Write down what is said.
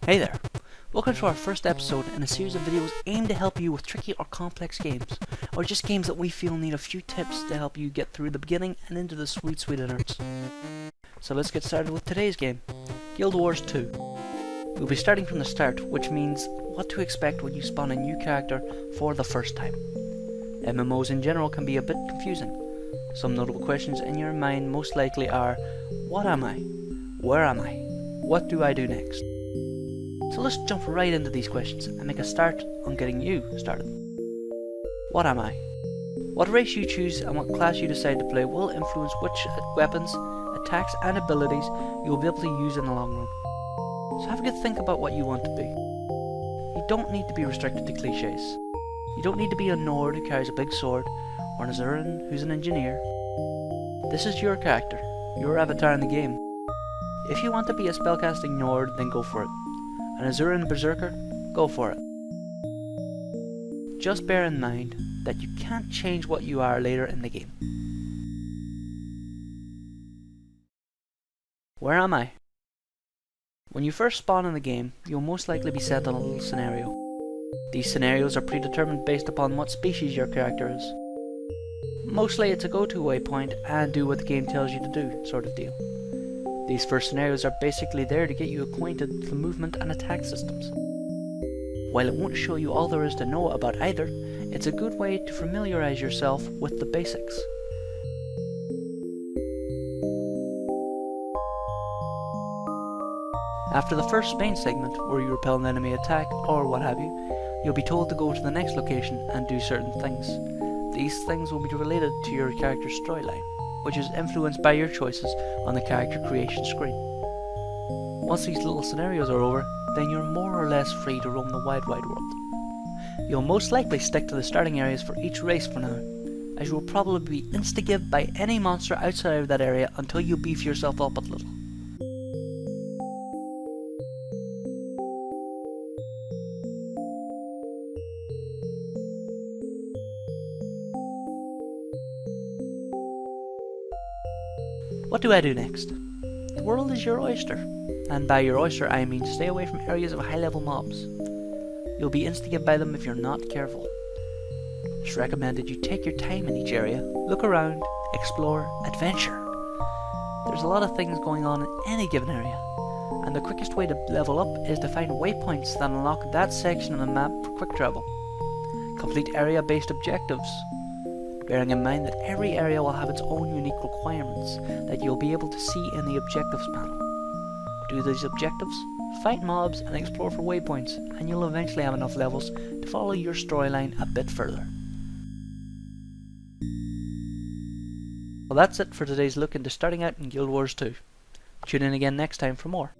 Hey there! Welcome to our first episode in a series of videos aimed to help you with tricky or complex games, or just games that we feel need a few tips to help you get through the beginning and into the sweet innards. So let's get started with today's game, Guild Wars 2. We'll be starting from the start, which means what to expect when you spawn a new character for the first time. MMOs in general can be a bit confusing. Some notable questions in your mind most likely are, what am I? Where am I? What do I do next? So let's jump right into these questions and make a start on getting you started. What am I? What race you choose and what class you decide to play will influence which weapons, attacks and abilities you will be able to use in the long run. So have a good think about what you want to be. You don't need to be restricted to cliches. You don't need to be a Nord who carries a big sword, or an Azuran who's an engineer. This is your character, your avatar in the game. If you want to be a spellcasting Nord, then go for it. An Azuran Berserker? Go for it. Just bear in mind that you can't change what you are later in the game. Where am I? When you first spawn in the game, you'll most likely be sent on a little scenario. These scenarios are predetermined based upon what species your character is. Mostly it's a go-to waypoint and do what the game tells you to do sort of deal. These first scenarios are basically there to get you acquainted with the movement and attack systems. While it won't show you all there is to know about either, it's a good way to familiarize yourself with the basics. After the first main segment, where you repel an enemy attack or what have you, you'll be told to go to the next location and do certain things. These things will be related to your character's storyline, which is influenced by your choices on the character creation screen. Once these little scenarios are over, then you're more or less free to roam the wide world. You'll most likely stick to the starting areas for each race for now, as you will probably be insta-gibbed by any monster outside of that area until you beef yourself up a little. What do I do next? The world is your oyster, and by your oyster I mean stay away from areas of high level mobs. You'll be instigated by them if you're not careful. It's recommended you take your time in each area, look around, explore, adventure. There's a lot of things going on in any given area, and the quickest way to level up is to find waypoints that unlock that section of the map for quick travel. Complete area based objectives, bearing in mind that every area will have its own unique requirements that you'll be able to see in the objectives panel. Do these objectives, fight mobs and explore for waypoints, and you'll eventually have enough levels to follow your storyline a bit further. Well, that's it for today's look into starting out in Guild Wars 2. Tune in again next time for more.